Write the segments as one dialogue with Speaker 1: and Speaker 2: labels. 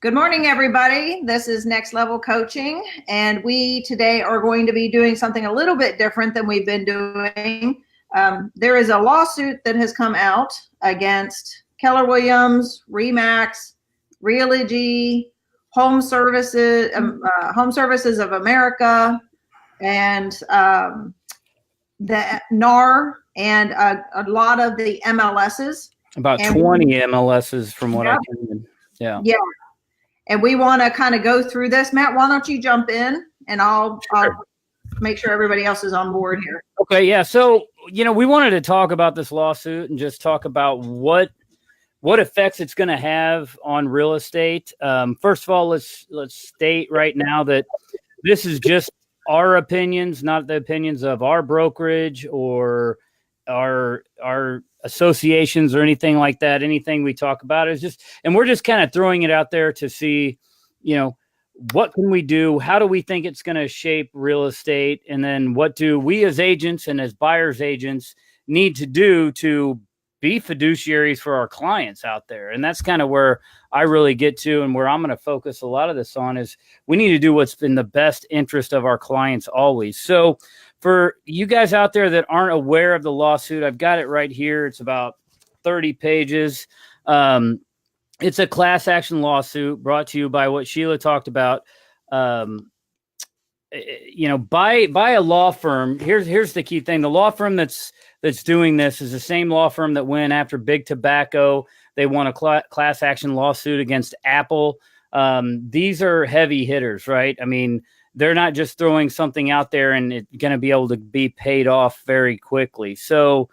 Speaker 1: Good morning, everybody. This is Next Level Coaching, and we today are going to be doing something a little bit different than we've been doing. There is a lawsuit that has come out against Keller Williams, Remax, Realogy, Home Services of America, and the NAR, and a lot of the MLSs.
Speaker 2: About 20 MLSs from what I can. Yeah.
Speaker 1: And we want to kind of go through this. Matt, why don't you jump in, and I'll make sure everybody else is on board here.
Speaker 2: Okay, yeah. So, we wanted to talk about this lawsuit and just talk about what effects it's going to have on real estate. First of all, let's state right now that this is just our opinions, not the opinions of our brokerage or our associations or anything like that. Anything we talk about is just, and we're just kind of throwing it out there to see, what can we do? How do we think it's going to shape real estate? And then what do we as agents and as buyers agents need to do to be fiduciaries for our clients out there? And that's kind of where I really get to, and where I'm going to focus a lot of this on, is we need to do what's in the best interest of our clients always. So for you guys out there that aren't aware of the lawsuit, I've got it right here. It's about 30 pages. It's a class action lawsuit brought to you by what Sheila talked about. By a law firm. Here's the key thing. The law firm that's doing this is the same law firm that went after Big Tobacco. They won a class action lawsuit against Apple. These are heavy hitters, right? I mean, they're not just throwing something out there and it's going to be able to be paid off very quickly. So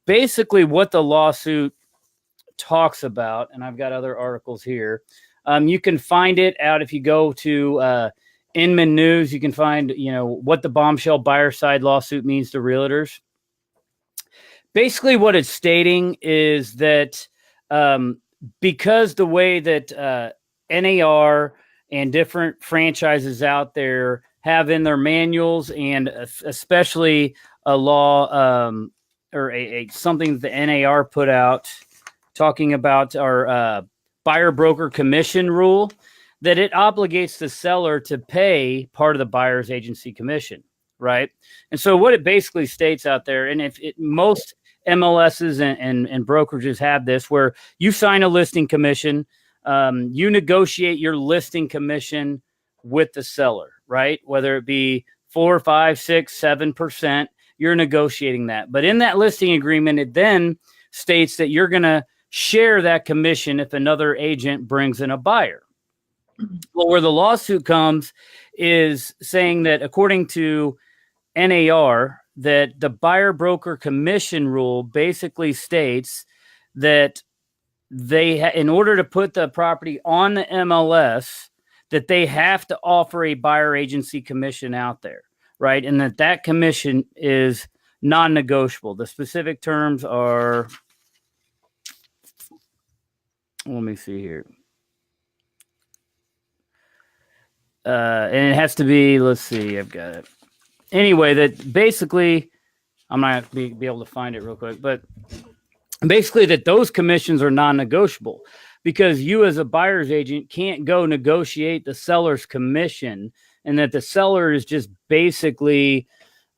Speaker 2: basically what the lawsuit talks about, and I've got other articles here, you can find it out if you go to Inman News. You can find, what the bombshell buyer side lawsuit means to realtors. Basically what it's stating is that because the way that NAR and different franchises out there have in their manuals, and especially a law or something that the NAR put out talking about our buyer broker commission rule, that it obligates the seller to pay part of the buyer's agency commission, right? And so what it basically states out there, and most MLSs and brokerages have this, where you sign a listing commission, you negotiate your listing commission with the seller, right? Whether it be 4, 5, 6, 7%, you're negotiating that. But in that listing agreement, it then states that you're going to share that commission if another agent brings in a buyer. Well, where the lawsuit comes is saying that according to NAR, that the buyer broker commission rule basically states that in order to put the property on the MLS, that they have to offer a buyer agency commission out there, right? And that commission is non-negotiable. The specific terms are, let me see here. And it has to be, let's see, I've got it. Anyway, that basically, I'm not going to be able to find it real quick, but basically that those commissions are non-negotiable, because you as a buyer's agent can't go negotiate the seller's commission, and that the seller is just basically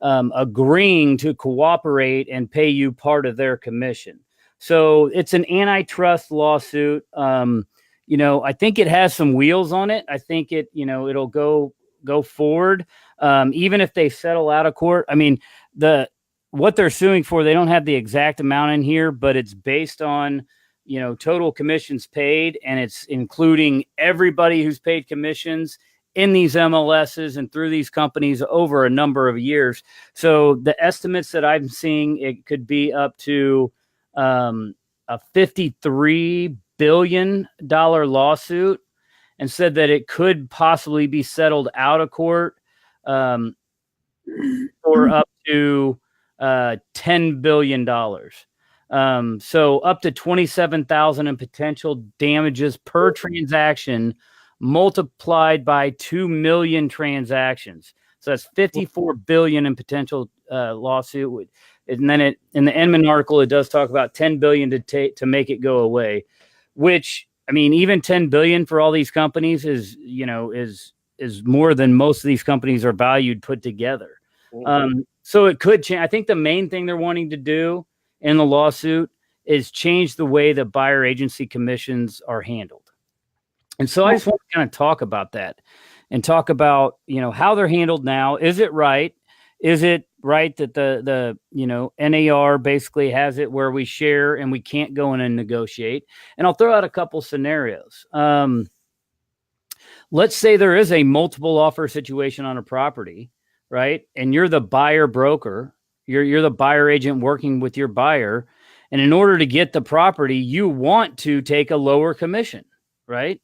Speaker 2: agreeing to cooperate and pay you part of their commission. So it's an antitrust lawsuit. I think it has some wheels on it. I think it'll go forward. Even if they settle out of court. I mean, what they're suing for, they don't have the exact amount in here, but it's based on, total commissions paid, and it's including everybody who's paid commissions in these MLSs and through these companies over a number of years. So the estimates that I'm seeing, it could be up to a $53 billion lawsuit, and said that it could possibly be settled out of court for up to $10 billion. So up to $27,000 in potential damages per transaction, multiplied by 2 million transactions. So that's $54 billion in potential lawsuit. And then in the Inman article, it does talk about $10 billion to make it go away, which I mean, even 10 billion for all these companies is, is more than most of these companies are valued put together. So it could change. I think the main thing they're wanting to do in the lawsuit is change the way that buyer agency commissions are handled. And so I just want to kind of talk about that and talk about, how they're handled now. Is it right? Is it right that the NAR basically has it where we share and we can't go in and negotiate? And I'll throw out a couple scenarios. Let's say there is a multiple offer situation on a property, right? And you're the buyer broker, you're the buyer agent working with your buyer. And in order to get the property, you want to take a lower commission, right?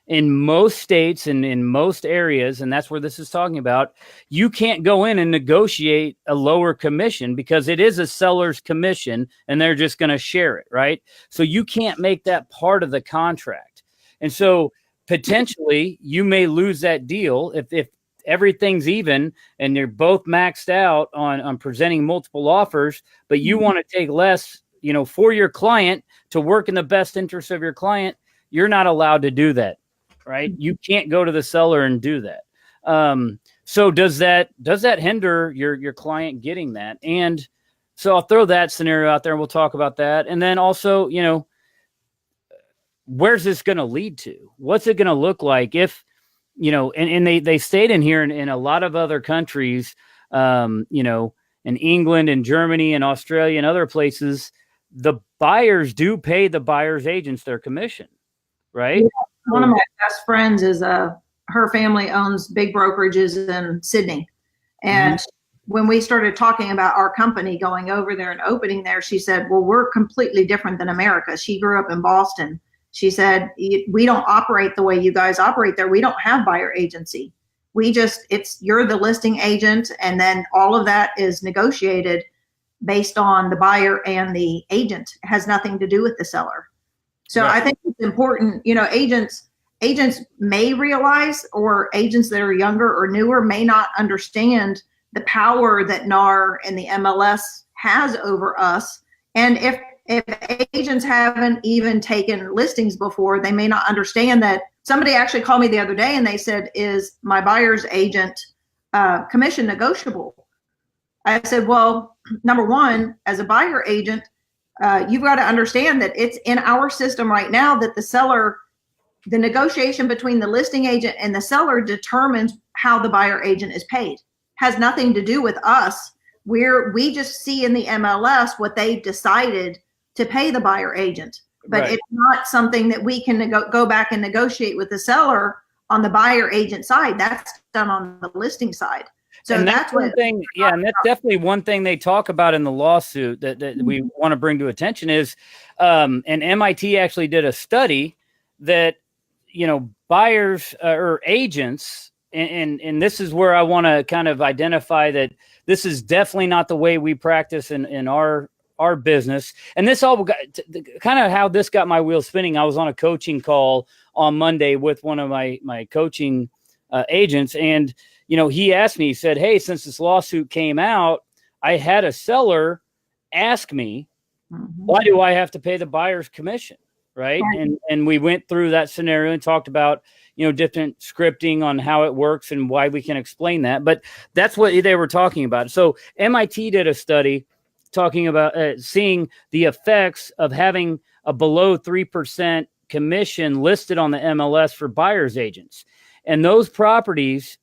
Speaker 2: In most states and in most areas, and that's where this is talking about, you can't go in and negotiate a lower commission because it is a seller's commission and they're just going to share it, right? So you can't make that part of the contract. And so potentially you may lose that deal if everything's even and you're both maxed out on presenting multiple offers, but you want to take less, for your client to work in the best interest of your client. You're not allowed to do that. Right? You can't go to the seller and do that. So does that hinder your client getting that? And so I'll throw that scenario out there and we'll talk about that. And then also, where's this going to lead to? What's it going to look like if, and they stayed in here in a lot of other countries, in England and Germany and Australia and other places, the buyers do pay the buyer's agents their commission, right?
Speaker 1: Yeah. One of my best friends is her family owns big brokerages in Sydney. And when we started talking about our company going over there and opening there, she said, well, we're completely different than America. She grew up in Boston. She said, we don't operate the way you guys operate there. We don't have buyer agency. You're the listing agent. And then all of that is negotiated based on the buyer and the agent. It has nothing to do with the seller. So right. I think it's important, agents may realize, or agents that are younger or newer may not understand the power that NAR and the MLS has over us. And if agents haven't even taken listings before, they may not understand that. Somebody actually called me the other day and they said, is my buyer's agent commission negotiable? I said, well, number one, as a buyer agent, you've got to understand that it's in our system right now that the negotiation between the listing agent and the seller determines how the buyer agent is paid. Has nothing to do with us. We just see in the MLS what they've decided to pay the buyer agent, but right. It's not something that we can go back and negotiate with the seller on the buyer agent side. That's done on the listing side. So
Speaker 2: and that's one thing. Yeah. And that's definitely one thing they talk about in the lawsuit that we want to bring to attention is, and MIT actually did a study that, buyers or agents, and this is where I want to kind of identify that this is definitely not the way we practice in our business. And this all got kind of how this got my wheels spinning. I was on a coaching call on Monday with one of my coaching agents, and he asked me, he said, hey, since this lawsuit came out, I had a seller ask me, why do I have to pay the buyer's commission? Right. And we went through that scenario and talked about, different scripting on how it works and why we can explain that. But that's what they were talking about. So MIT did a study talking about seeing the effects of having a below 3% commission listed on the MLS for buyer's agents. And those properties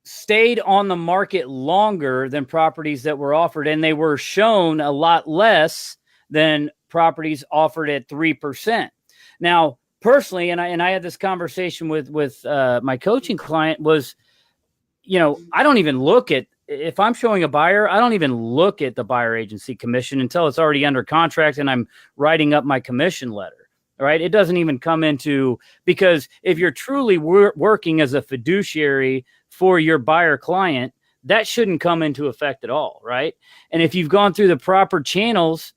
Speaker 2: stayed on the market longer than properties that were offered, and they were shown a lot less than properties offered at 3%. Now, personally, and I had this conversation with my coaching client was, I don't even look at, if I'm showing a buyer, I don't even look at the buyer agency commission until it's already under contract and I'm writing up my commission letter. Right. It doesn't even come into, because if you're truly working as a fiduciary for your buyer client, that shouldn't come into effect at all. Right. And if you've gone through the proper channels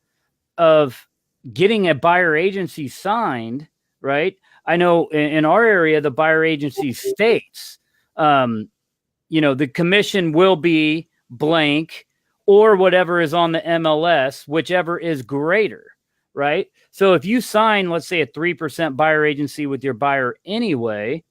Speaker 2: of getting a buyer agency signed, right. I know in our area, the buyer agency states, the commission will be blank or whatever is on the MLS, whichever is greater. right? So if you sign, let's say, a 3% buyer agency with your buyer anyway,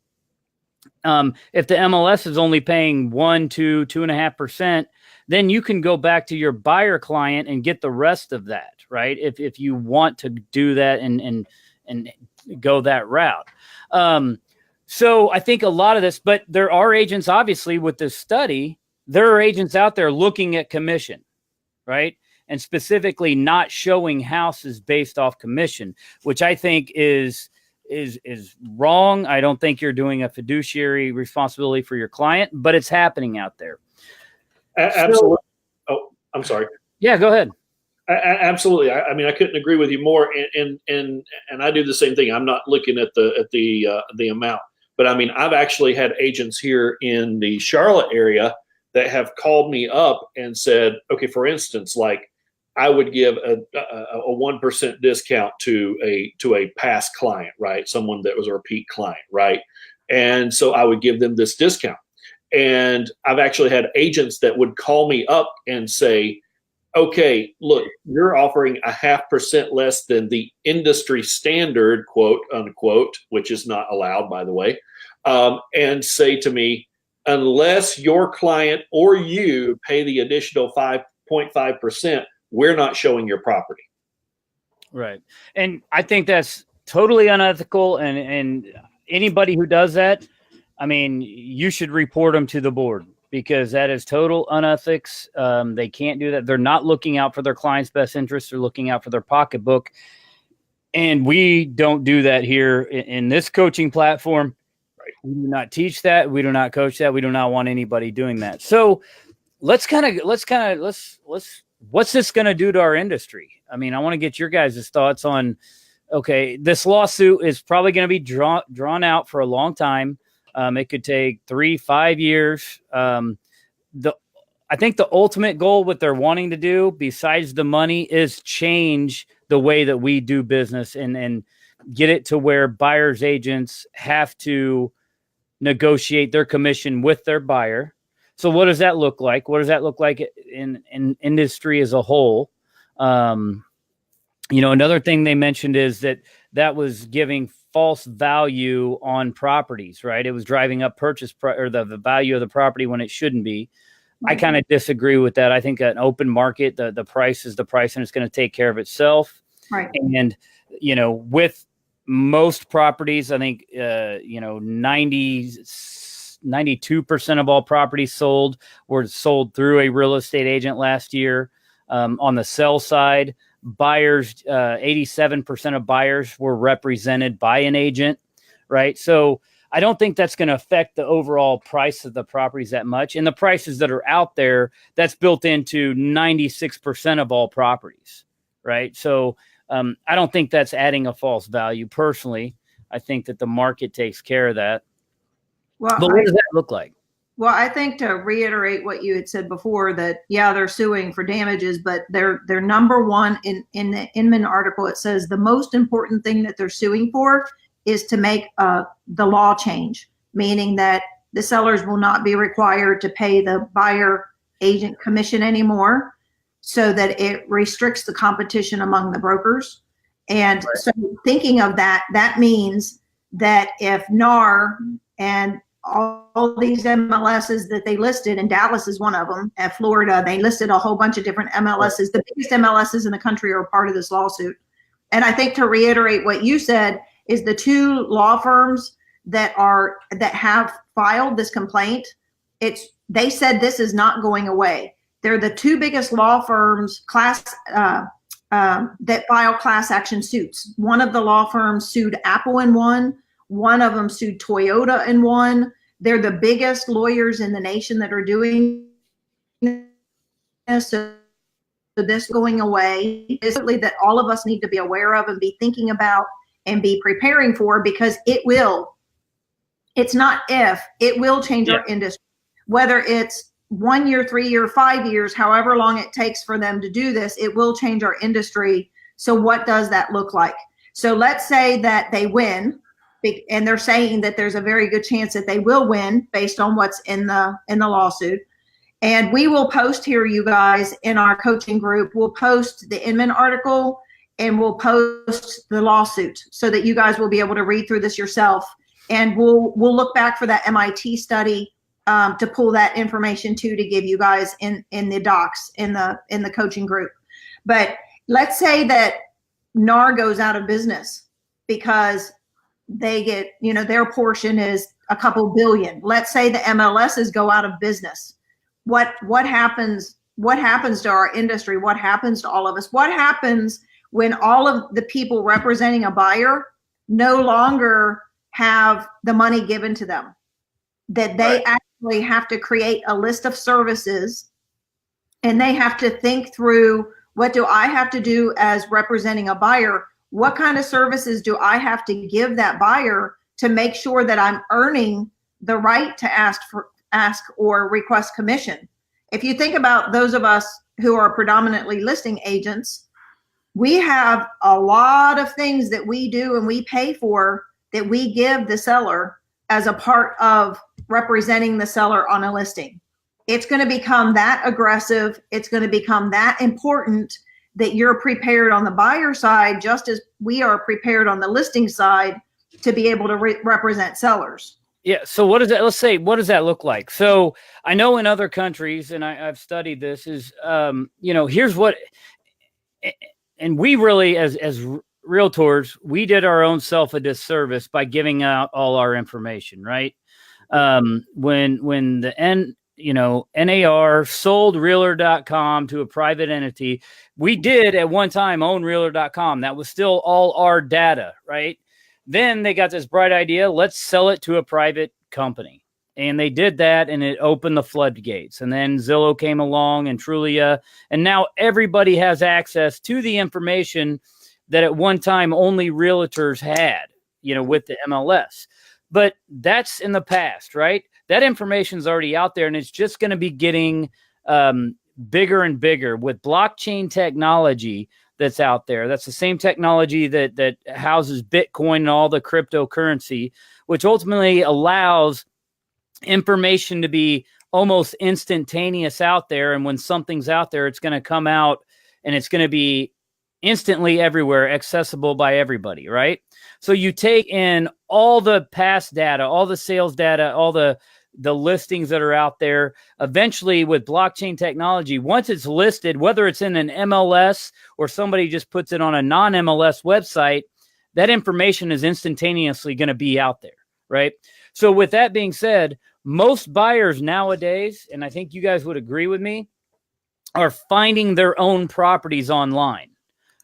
Speaker 2: if the MLS is only paying 1, 2, 2.5%, then you can go back to your buyer client and get the rest of that, right? If you want to do that and go that route. So I think a lot of this, but there are agents, obviously, with this study, there are agents out there looking at commission, right? And specifically not showing houses based off commission, which I think is wrong. I don't think you're doing a fiduciary responsibility for your client, but it's happening out there.
Speaker 3: Absolutely. Oh, I'm sorry.
Speaker 2: Yeah, go ahead.
Speaker 3: Absolutely. I mean, I couldn't agree with you more. And I do the same thing. I'm not looking at the amount, but I mean, I've actually had agents here in the Charlotte area that have called me up and said, okay, for instance, like I would give a 1% discount to a past client, right? Someone that was a repeat client, right? And so I would give them this discount. And I've actually had agents that would call me up and say, okay, look, you're offering 0.5% less than the industry standard, quote unquote, which is not allowed, by the way, and say to me, unless your client or you pay the additional 5.5%, we're not showing your property.
Speaker 2: Right. And I think that's totally unethical. And anybody who does that, I mean, you should report them to the board, because that is total unethics. They can't do that. They're not looking out for their client's best interests. They're looking out for their pocketbook. And we don't do that here in this coaching platform. Right. We do not teach that. We do not coach that. We do not want anybody doing that. So let's what's this going to do to our industry? I mean, I want to get your guys' thoughts on, okay, this lawsuit is probably going to be drawn out for a long time. It could take 3-5 years. I think the ultimate goal, what they're wanting to do, besides the money, is change the way that we do business and get it to where buyers agents have to negotiate their commission with their buyer. So what does that look like? What does that look like in industry as a whole? Another thing they mentioned is that was giving false value on properties, right? It was driving up purchase or the value of the property when it shouldn't be. I kind of disagree with that. I think an open market, the price is the price, and it's going to take care of itself.
Speaker 1: Right.
Speaker 2: And, with most properties, I think, 92% of all properties sold were sold through a real estate agent last year. On the sell side, buyers, 87% of buyers were represented by an agent, right? So I don't think that's going to affect the overall price of the properties that much. And the prices that are out there, that's built into 96% of all properties, right? So I don't think that's adding a false value. Personally, I think that the market takes care of that.
Speaker 1: Well,
Speaker 2: but what does that look like?
Speaker 1: Well, I think, to reiterate what you had said before, that, yeah, they're suing for damages, but they're number one in the Inman article. It says the most important thing that they're suing for is to make the law change, meaning that the sellers will not be required to pay the buyer agent commission anymore, so that it restricts the competition among the brokers. And right. So thinking of that, that means that if NAR and all these MLSs that they listed, and Dallas is one of them, at Florida, they listed a whole bunch of different MLSs. The biggest MLSs in the country are part of this lawsuit. And I think, to reiterate what you said, is the two law firms that have filed this complaint, they said this is not going away. They're the two biggest law firms that file class action suits. One of the law firms sued Apple and won. One of them sued Toyota and won. They're the biggest lawyers in the nation that are doing this. So this going away is something that all of us need to be aware of and be thinking about and be preparing for, because it will. It's not if, it will change our industry. Whether it's 1 year, 3 year, 5 years, however long it takes for them to do this, it will change our industry. So what does that look like? So let's say that they win. And they're saying that there's a very good chance that they will win based on what's in the lawsuit. And we will post here, you guys, in our coaching group, we'll post the Inman article and we'll post the lawsuit so that you guys will be able to read through this yourself. And we'll look back for that MIT study to pull that information to give you guys in the docs in the coaching group. But let's say that NAR goes out of business because they get, their portion is a couple billion. Let's say the MLSs go out of business. What happens? What happens to our industry? What happens to all of us? What happens when all of the people representing a buyer no longer have the money given to them? That they actually have to create a list of services, and they have to think through, what do I have to do as representing a buyer? What kind of services do I have to give that buyer to make sure that I'm earning the right to ask or request commission? If you think about those of us who are predominantly listing agents, we have a lot of things that we do and we pay for that we give the seller as a part of representing the seller on a listing. It's going to become that aggressive. It's going to become that important that you're prepared on the buyer side, just as we are prepared on the listing side to be able to represent sellers.
Speaker 2: Yeah. So what does that, let's say, what does that look like? So I know in other countries, and I've studied this, is, here's what, and we really, as realtors, we did our own self a disservice by giving out all our information, right? When the NAR sold realtor.com to a private entity, we did at one time own realtor.com. That was still all our data, right? Then they got this bright idea, let's sell it to a private company. And they did that, and it opened the floodgates. And then Zillow came along, and Trulia, and now everybody has access to the information that at one time only realtors had, with the MLS. But that's in the past, right? That information is already out there, and it's just going to be getting bigger and bigger with blockchain technology that's out there. That's the same technology that houses Bitcoin and all the cryptocurrency, which ultimately allows information to be almost instantaneous out there. And when something's out there, it's going to come out and it's going to be instantly everywhere, accessible by everybody, right? So you take in all the past data, all the sales data, all the listings that are out there. Eventually, with blockchain technology, once it's listed, whether it's in an MLS or somebody just puts it on a non-MLS website, that information is instantaneously going to be out there, right? So with that being said, most buyers nowadays, and I think you guys would agree with me, are finding their own properties online,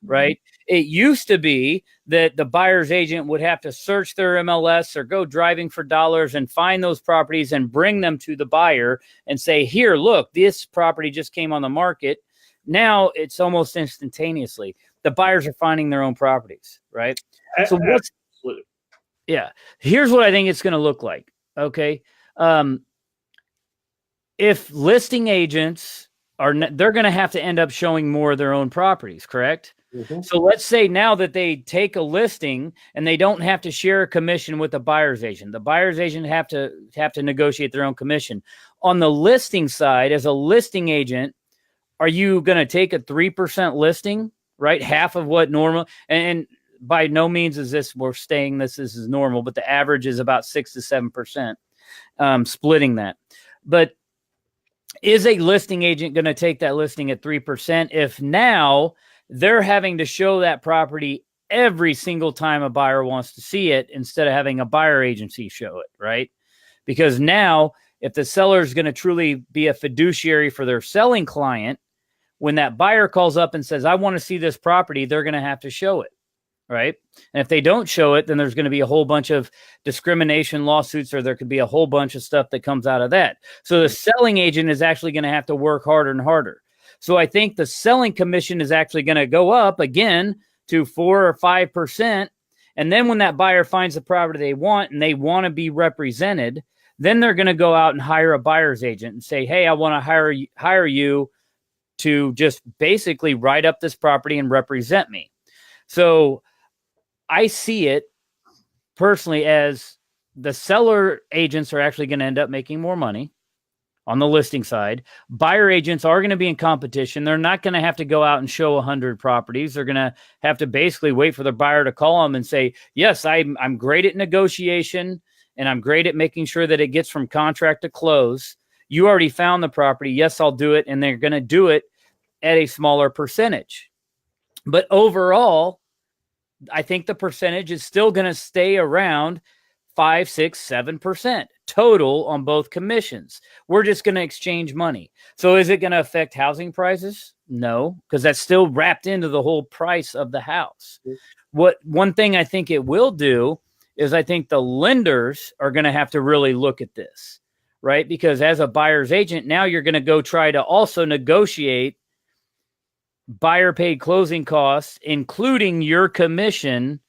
Speaker 2: right? It used to be that the buyer's agent would have to search their MLS or go driving for dollars and find those properties and bring them to the buyer and say, here, look, this property just came on the market. Now it's almost instantaneously. The buyers are finding their own properties, right? So here's what I think it's going to look like. Okay. If listing agents they're going to have to end up showing more of their own properties, correct? Mm-hmm. So let's say now that they take a listing and they don't have to share a commission with the buyer's agent. The buyer's agent have to negotiate their own commission. On the listing side, as a listing agent, are you going to take a 3% listing, right? Half of what normal, and by no means is this, we're saying this is normal, but the average is about 6 to 7%, splitting that. But is a listing agent going to take that listing at 3% if now they're having to show that property every single time a buyer wants to see it instead of having a buyer agency show it, right? Because now if the seller is going to truly be a fiduciary for their selling client, when that buyer calls up and says, I want to see this property, they're going to have to show it, right? And if they don't show it, then there's going to be a whole bunch of discrimination lawsuits, or there could be a whole bunch of stuff that comes out of that. So the selling agent is actually going to have to work harder and harder. So I think the selling commission is actually going to go up again to 4 or 5%. And then when that buyer finds the property they want and they want to be represented, then they're going to go out and hire a buyer's agent and say, hey, I want to hire you to just basically write up this property and represent me. So I see it personally as the seller agents are actually going to end up making more money on the listing side. Buyer agents are going to be in competition. They're not going to have to go out and show 100 properties. They're going to have to basically wait for the buyer to call them and say, yes, I'm great at negotiation and I'm great at making sure that it gets from contract to close. You already found the property. Yes, I'll do it. And they're going to do it at a smaller percentage. But overall, I think the percentage is still going to stay around 5, 6, 7% total on both commissions. We're just going to exchange money. So is it going to affect housing prices? No, because that's still wrapped into the whole price of the house. One thing I think it will do is I think the lenders are going to have to really look at this, right? Because as a buyer's agent, now you're going to go try to also negotiate buyer paid closing costs, including your commission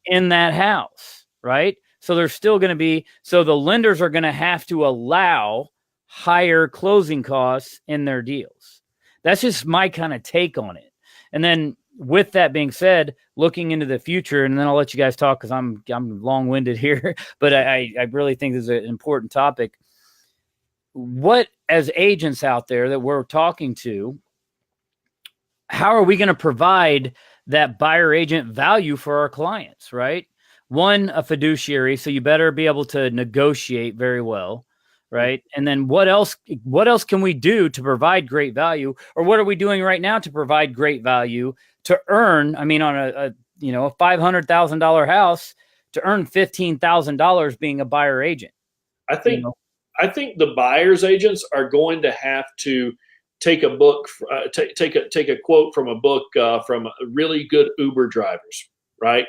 Speaker 2: in that house, right? So there's still going to be, so the lenders are going to have to allow higher closing costs in their deals. That's just my kind of take on it. And then with that being said, looking into the future, and then I'll let you guys talk because I'm long-winded here, but I really think this is an important topic. What, as agents out there that we're talking to, how are we going to provide that buyer agent value for our clients, right? One, a fiduciary, so you better be able to negotiate very well, right? And then what else can we do to provide great value, or what are we doing right now to provide great value to earn? I mean, on a $500,000 house, to earn $15,000 being a buyer agent.
Speaker 3: I think the buyer's agents are going to have to take a book, take a quote from a book from really good Uber drivers, right?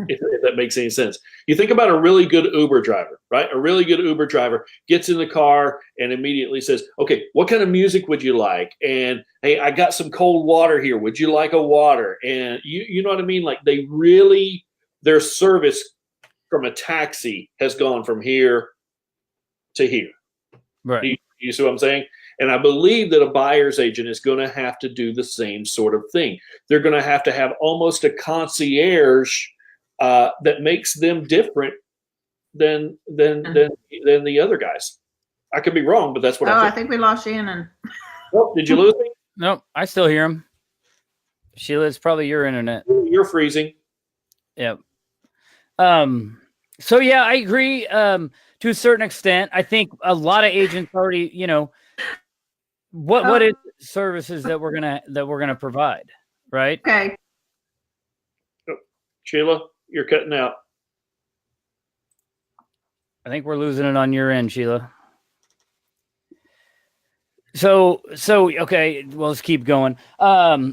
Speaker 3: If that makes any sense. You think about a really good Uber driver, right? A really good Uber driver gets in the car and immediately says, okay, what kind of music would you like? And hey, I got some cold water here. Would you like a water? And you know what I mean? Like their service from a taxi has gone from here to here.
Speaker 2: Right.
Speaker 3: Do you see what I'm saying? And I believe that a buyer's agent is going to have to do the same sort of thing. They're going to have almost a concierge that makes them different than the other guys. I could be wrong, but that's what I think.
Speaker 1: I think we lost Shannon.
Speaker 3: Oh, did you lose me?
Speaker 2: Nope, I still hear him. Sheila, it's probably your internet.
Speaker 3: You're freezing.
Speaker 2: Yep. So yeah, I agree to a certain extent. I think a lot of agents already, what is services that we're gonna provide, right?
Speaker 1: Okay.
Speaker 3: Oh, Sheila, you're cutting out.
Speaker 2: I think we're losing it on your end, Sheila. So okay, well, let's keep going. I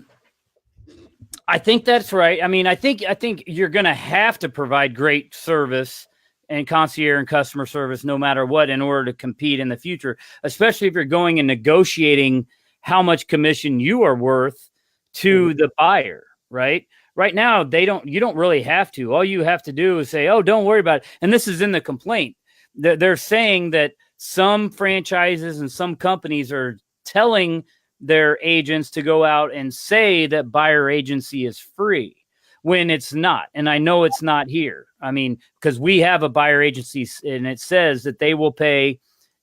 Speaker 2: think that's right. I mean, I think you're going to have to provide great service and concierge and customer service no matter what in order to compete in the future, especially if you're going and negotiating how much commission you are worth to the buyer, right? Right now, you don't really have to. All you have to do is say, oh, don't worry about it. And this is in the complaint. They're saying that some franchises and some companies are telling their agents to go out and say that buyer agency is free when it's not. And I know it's not here. I mean, because we have a buyer agency and it says that they will pay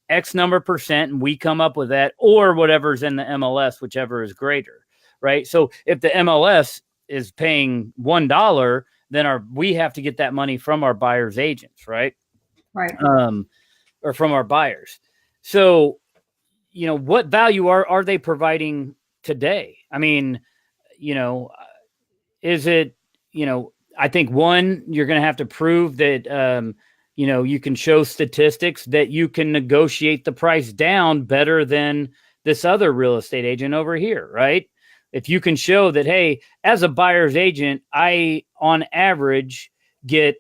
Speaker 2: X number percent and we come up with that, or whatever's in the MLS, whichever is greater, right? So if the MLS is paying $1, then we have to get that money from our buyer's agents, right?
Speaker 1: Right.
Speaker 2: Or from our buyers. So, what value are they providing today? I mean, is it, I think one, you're going to have to prove that, you can show statistics that you can negotiate the price down better than this other real estate agent over here, right? If you can show that, hey, as a buyer's agent, I, on average, get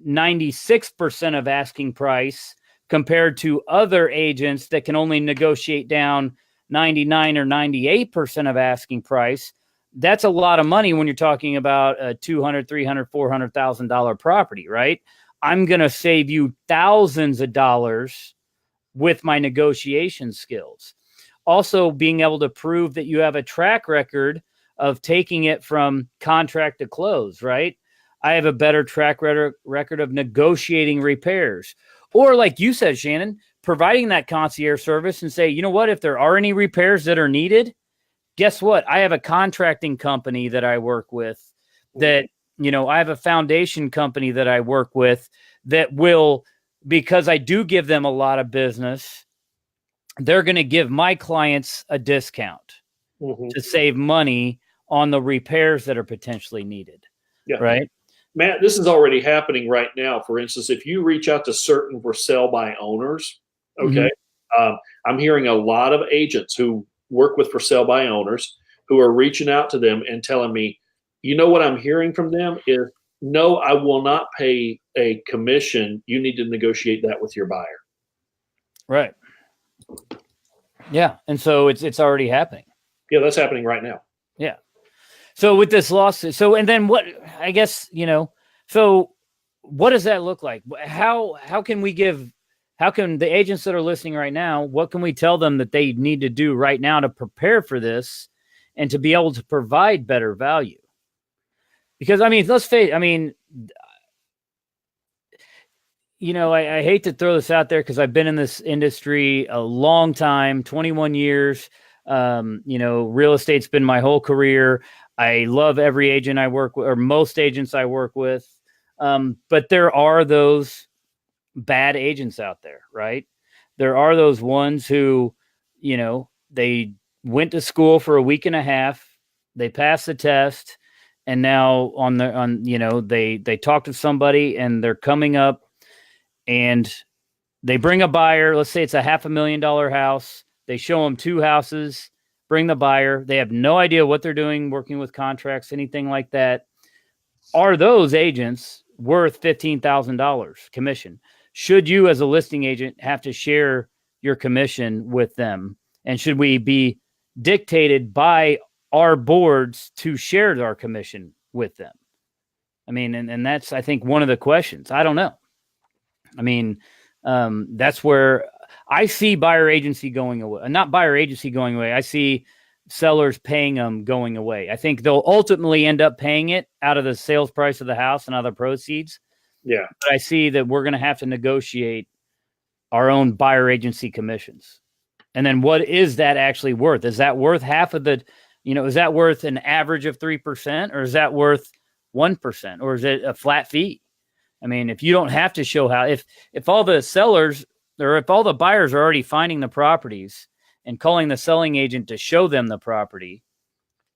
Speaker 2: 96% of asking price compared to other agents that can only negotiate down 99 or 98% of asking price. That's a lot of money when you're talking about a $200,000, $300,000, $400,000 property, right? I'm going to save you thousands of dollars with my negotiation skills. Also, being able to prove that you have a track record of taking it from contract to close, right? I have a better track record of negotiating repairs. Or like you said, Shannon, providing that concierge service and say, you know what, if there are any repairs that are needed, guess what? I have a contracting company that I work with that, I have a foundation company that I work with that will, because I do give them a lot of business, they're going to give my clients a discount to save money on the repairs that are potentially needed.
Speaker 3: Yeah.
Speaker 2: Right.
Speaker 3: Matt, this is already happening right now. For instance, if you reach out to certain for sale by owners, okay, I'm hearing a lot of agents who work with for sale by owners who are reaching out to them and telling me, what I'm hearing from them is, no, I will not pay a commission. You need to negotiate that with your buyer.
Speaker 2: Right. Yeah. And so it's already happening.
Speaker 3: Yeah, that's happening right now.
Speaker 2: Yeah. So with this lawsuit, and then what, I guess, so what does that look like? How can the agents that are listening right now, what can we tell them that they need to do right now to prepare for this and to be able to provide better value? Because, let's face it, I hate to throw this out there because I've been in this industry a long time, 21 years. Real estate's been my whole career. I love every agent I work with, or most agents I work with. But there are those bad agents out there, right? There are those ones who, they went to school for a week and a half, they passed the test, and now they talk to somebody and they're coming up and they bring a buyer. Let's say it's a $500,000 house. They show them 2 houses, bring the buyer. They have no idea what they're doing, working with contracts, anything like that. Are those agents worth $15,000 commission? Should you, as a listing agent, have to share your commission with them? And should we be dictated by our boards to share our commission with them? And that's, I think, one of the questions. I don't know. That's where I see buyer agency going away. Not buyer agency going away. I see sellers paying them going away. I think they'll ultimately end up paying it out of the sales price of the house and other proceeds.
Speaker 3: Yeah.
Speaker 2: But I see that we're going to have to negotiate our own buyer agency commissions. And then what is that actually worth? Is that worth half of the, is that worth an average of 3%, or is that worth 1%, or is it a flat fee? If you don't have to show how, if all the sellers, or if all the buyers are already finding the properties and calling the selling agent to show them the property,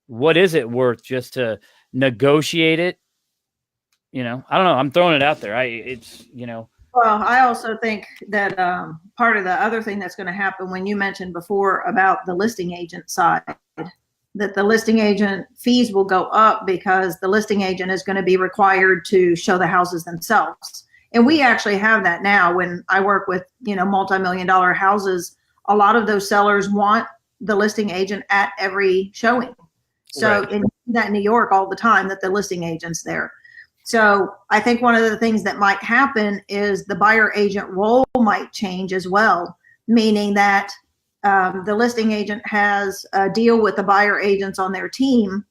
Speaker 2: what is it worth just to negotiate it? I don't know. I'm throwing it out there.
Speaker 1: Well, I also think that part of the other thing that's going to happen, when you mentioned before about the listing agent side, that the listing agent fees will go up because the listing agent is going to be required to show the houses themselves. And we actually have that now. When I work with, multi-million-dollar houses, a lot of those sellers want the listing agent at every showing. So right. And you see that in New York all the time, that the listing agent's there. So I think one of the things that might happen is the buyer agent role might change as well, meaning that the listing agent has a deal with the buyer agents on their team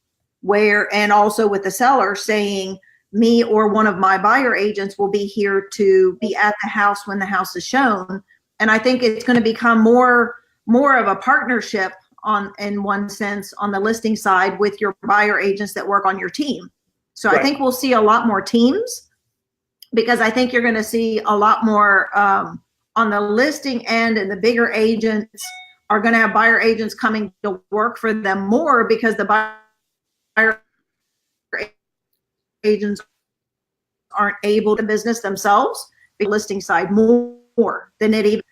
Speaker 1: and also with the seller, saying, me or one of my buyer agents will be here to be at the house when the house is shown. And I think it's going to become more of a partnership in one sense on the listing side with your buyer agents that work on your team. So right. I think we'll see a lot more teams, because I think you're going to see a lot more on the listing end, and the bigger agents are going to have buyer agents coming to work for them more, because the buyer agents aren't able to business themselves. The listing side more than it even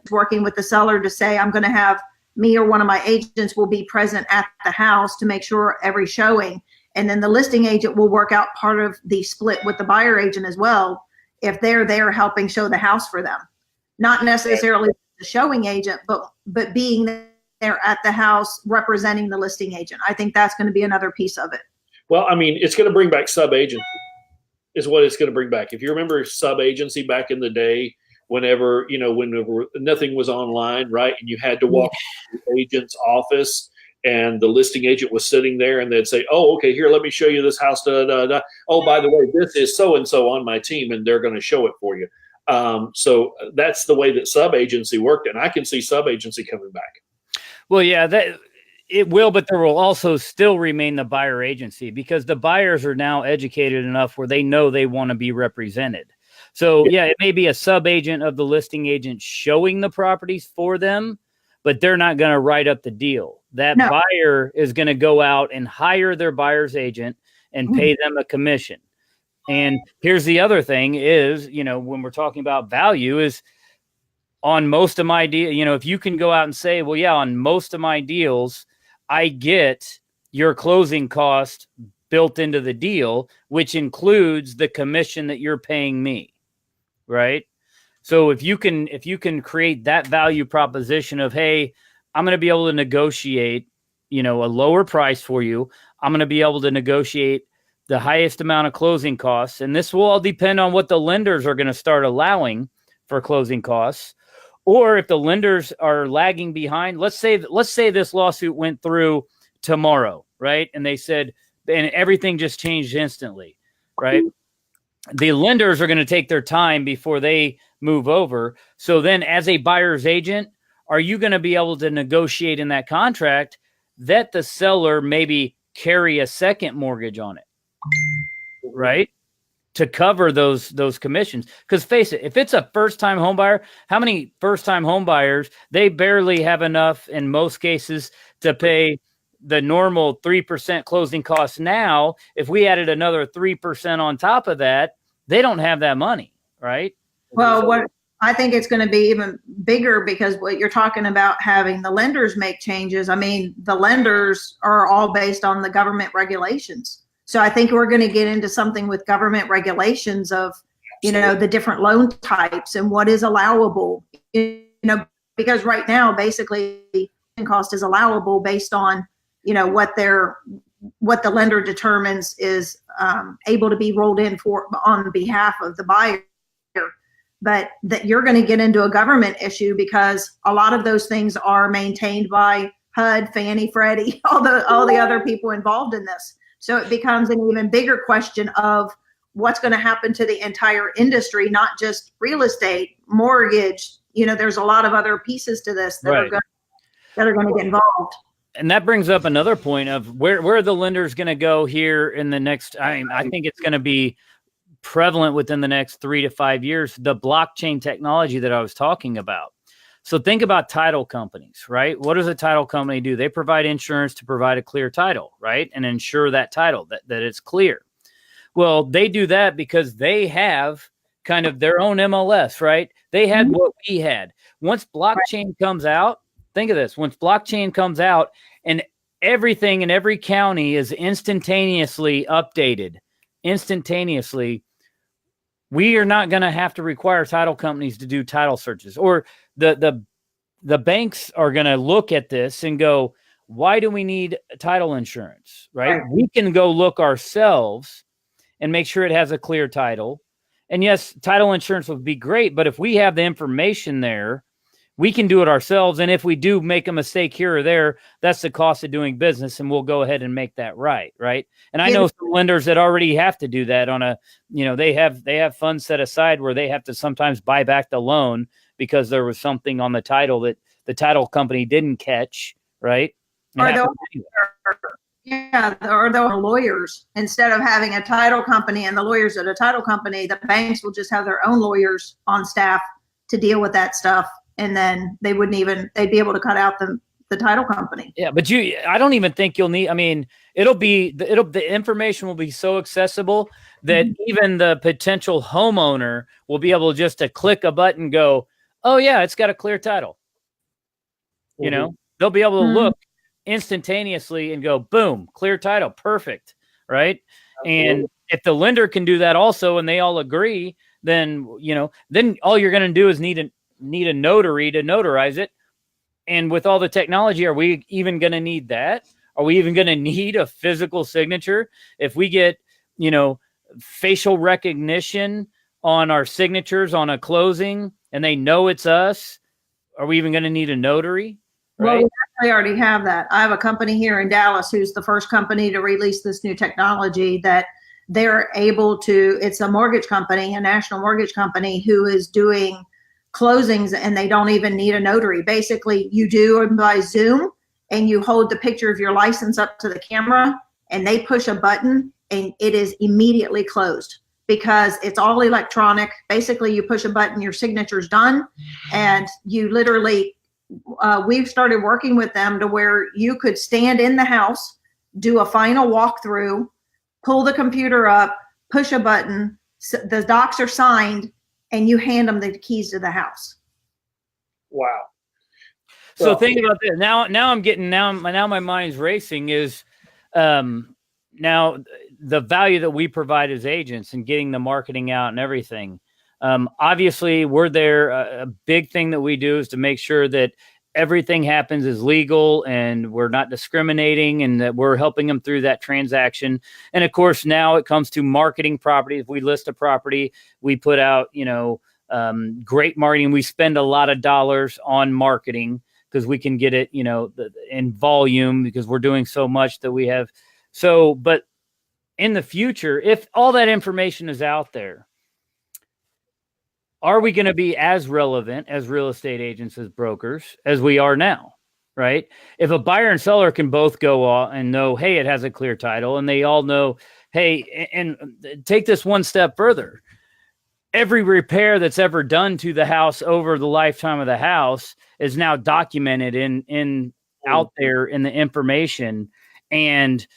Speaker 1: working with the seller to say, I'm going to have me or one of my agents will be present at the house to make sure every showing. And then the listing agent will work out part of the split with the buyer agent as well, if they're there helping show the house for them. Not necessarily the showing agent, but being there at the house representing the listing agent. I think that's going to be another piece of it.
Speaker 3: Well, it's going to bring back sub-agency is what it's going to bring back. If you remember sub-agency back in the day, whenever nothing was online, right? And you had to walk to the agent's office, and the listing agent was sitting there, and they'd say, oh, okay, here, let me show you this house. Da, da, da. Oh, by the way, this is so-and-so on my team, and they're going to show it for you. So that's the way that sub-agency worked, and I can see sub-agency coming back.
Speaker 2: Well, yeah, that it will, but there will also still remain the buyer agency because the buyers are now educated enough where they know they want to be represented. So yeah, it may be a sub-agent of the listing agent showing the properties for them, but they're not going to write up the deal. That buyer is going to go out and hire their buyer's agent and pay them a commission. And here's the other thing is, when we're talking about value is on most of my deal, if you can go out and say, well, yeah, on most of my deals, I get your closing cost built into the deal, which includes the commission that you're paying me. Right. So if you can create that value proposition of, hey, I'm going to be able to negotiate, a lower price for you. I'm going to be able to negotiate the highest amount of closing costs. And this will all depend on what the lenders are going to start allowing for closing costs. Or if the lenders are lagging behind, let's say this lawsuit went through tomorrow, right? And they said, and everything just changed instantly, right? The lenders are going to take their time before they move over. So then as a buyer's agent, are you going to be able to negotiate in that contract that the seller maybe carry a second mortgage on it, right? To cover those commissions. Because face it, if it's a first-time home buyer, how many first-time home buyers, they barely have enough in most cases to pay the normal 3% closing costs. Now, if we added another 3% on top of that, they don't have that money, right?
Speaker 1: Well, what I think it's going to be even bigger because what you're talking about having the lenders make changes. I mean, the lenders are all based on the government regulations. So I think we're going to get into something with government regulations of, the different loan types and what is allowable, because right now, basically the cost is allowable based on, what the lender determines is able to be rolled in for on behalf of the buyer. But that you're going to get into a government issue because a lot of those things are maintained by HUD, Fannie, Freddie, all the other people involved in this. So it becomes an even bigger question of what's going to happen to the entire industry, not just real estate, mortgage. There's a lot of other pieces to this that are going to get involved.
Speaker 2: And that brings up another point of where are the lenders going to go here in the next, I think it's going to be prevalent within the next 3 to 5 years, the blockchain technology that I was talking about. So think about title companies, right? What does a title company do? They provide insurance to provide a clear title, right? And ensure that title, that it's clear. Well, they do that because they have kind of their own MLS, right? They had what we had. Once blockchain comes out, think of this. Once blockchain comes out and everything in every county is instantaneously updated, we are not going to have to require title companies to do title searches, or the banks are going to look at this and go, why do we need title insurance, right? We can go look ourselves and make sure it has a clear title. And yes, title insurance would be great, but if we have the information there, we can do it ourselves. And if we do make a mistake here or there, that's the cost of doing business. And we'll go ahead and make that right. Right. And I know some lenders that already have to do that on they have funds set aside where they have to sometimes buy back the loan because there was something on the title that the title company didn't catch. Right.
Speaker 1: Or they'll lawyers instead of having a title company and the lawyers at a title company, the banks will just have their own lawyers on staff to deal with that stuff. And then they'd be able to cut out the title company. Yeah.
Speaker 2: But I don't even think you'll need, the information will be so accessible that even the potential homeowner will be able just to click a button, go, oh yeah, it's got a clear title. They'll be able to look instantaneously and go, boom, clear title. Perfect. Right. And if the lender can do that also, and they all agree, then all you're going to do is need a notary to notarize it. And with all the technology, are we even going to need that? Are we even going to need a physical signature? If we get, facial recognition on our signatures on a closing and they know it's us, are we even going to need a notary? Right?
Speaker 1: Well, we actually already have that. I have a company here in Dallas who's the first company to release this new technology that they're able to, it's a mortgage company, a national mortgage company who is doing closings, and they don't even need a notary. Basically, you do it by Zoom, and you hold the picture of your license up to the camera, and they push a button, and it is immediately closed because it's all electronic. Basically, you push a button, your signature's done, and you literally, we've started working with them to where you could stand in the house, do a final walkthrough, pull the computer up, push a button, the docs are signed, and you hand them the keys to the house.
Speaker 3: Wow.
Speaker 2: So think about this. Now my mind's racing is now the value that we provide as agents and getting the marketing out and everything. Obviously, we're there. A big thing that we do is to make sure that everything happens is legal and we're not discriminating and that we're helping them through that transaction. And of course, now it comes to marketing properties. We list a property, we put out, great marketing. We spend a lot of dollars on marketing because we can get it, in volume because we're doing so much that we have. So, but in the future, if all that information is out there, are we going to be as relevant as real estate agents, as brokers, as we are now, right? If a buyer and seller can both go on and know, hey, it has a clear title, and they all know, hey, and take this one step further. Every repair that's ever done to the house over the lifetime of the house is now documented in out there in the information. And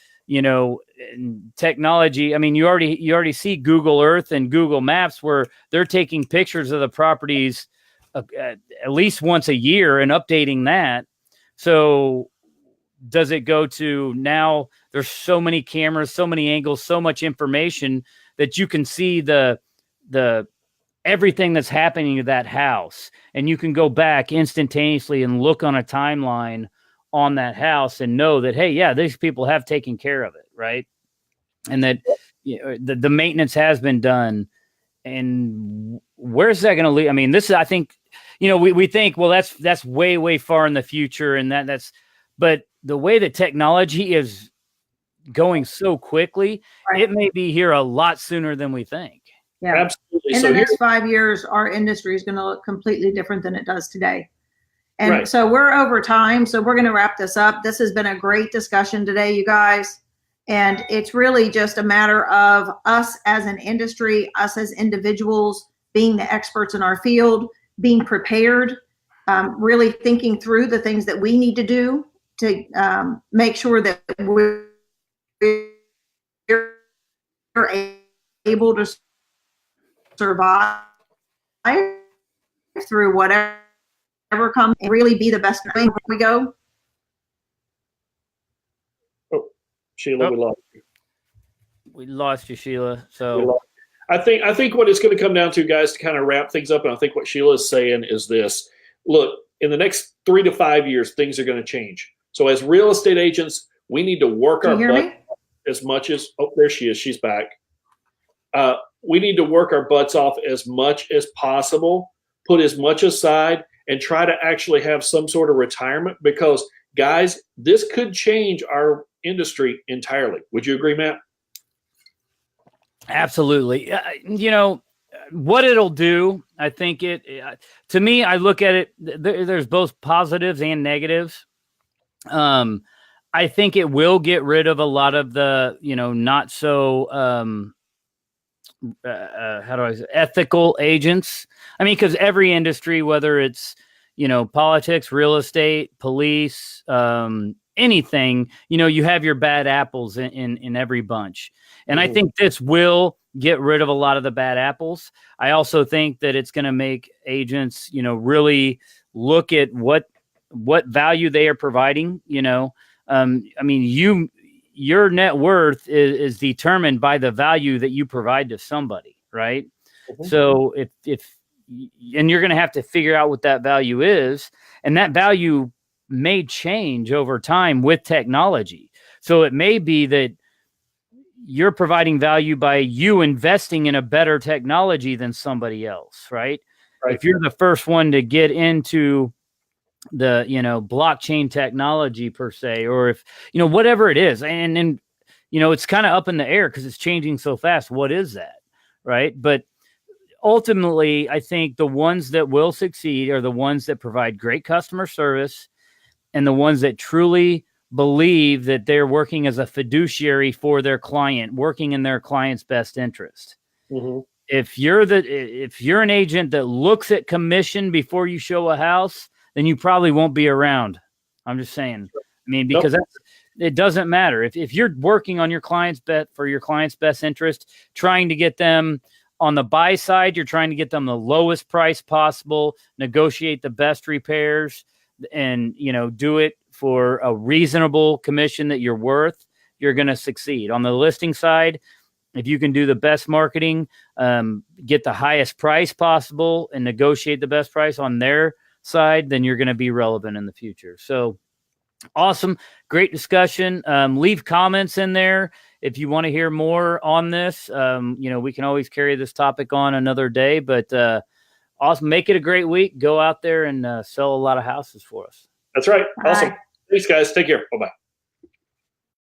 Speaker 2: technology. I mean, you already see Google Earth and Google Maps where they're taking pictures of the properties at least once a year and updating that. So does it go to now there's so many cameras, so many angles, so much information that you can see the everything that's happening to that house, and you can go back instantaneously and look on a timeline on that house and know that, hey, yeah, these people have taken care of it, right? And that the maintenance has been done. And where's that going to lead? I mean, this is, I think, we think, well, that's way, way far in the future. And but the way that technology is going so quickly, right, it may be here a lot sooner than we think.
Speaker 1: Yeah, absolutely. In the next 5 years, our industry is going to look completely different than it does today. And right, so we're over time, so we're going to wrap this up. This has been a great discussion today, you guys. And it's really just a matter of us as an industry, us as individuals, being the experts in our field, being prepared, really thinking through the things that we need to do to make sure that we're able to survive through whatever comes and really be the best thing we go.
Speaker 3: Oh, Sheila, we lost you.
Speaker 2: We lost you, Sheila. So
Speaker 3: I think what it's going to come down to, guys, to kind of wrap things up, and I think what Sheila is saying is this: look, in the next 3 to 5 years, things are going to change. So as real estate agents, we need to work our butt as much as, oh, there she is. She's back. We need to work our butts off as much as possible, put as much aside, and try to actually have some sort of retirement, because, guys, this could change our industry entirely. Would you agree, Matt?
Speaker 2: Absolutely. What it'll do, I think to me, I look at it, there's both positives and negatives. I think it will get rid of a lot of the, not so, ethical agents. I mean, because every industry, whether it's, politics, real estate, police, anything, you have your bad apples in every bunch. And I think this will get rid of a lot of the bad apples. I also think that it's going to make agents, really look at what value they are providing. Your net worth is determined by the value that you provide to somebody, right? Mm-hmm. So and you're going to have to figure out what that value is, and that value may change over time with technology. So it may be that you're providing value by you investing in a better technology than somebody else, right? If you're the first one to get into the, blockchain technology per se, or if, whatever it is. And it's kind of up in the air because it's changing so fast. What is that? Right. But ultimately, I think the ones that will succeed are the ones that provide great customer service and the ones that truly believe that they're working as a fiduciary for their client, working in their client's best interest.
Speaker 3: Mm-hmm.
Speaker 2: If you're an agent that looks at commission before you show a house, then you probably won't be around. I'm just saying. I mean, because it doesn't matter. If you're working on your client's for your client's best interest, trying to get them on the buy side, you're trying to get them the lowest price possible, negotiate the best repairs, and do it for a reasonable commission that you're worth, you're going to succeed. On the listing side, if you can do the best marketing, get the highest price possible and negotiate the best price on their side, then you're going to be relevant in the future. So awesome. Great discussion. Leave comments in there if you want to hear more on this. We can always carry this topic on another day, but awesome. Make it a great week. Go out there and sell a lot of houses for us.
Speaker 3: That's right.
Speaker 1: Bye.
Speaker 3: Awesome. Thanks, guys. Take care. Bye-bye.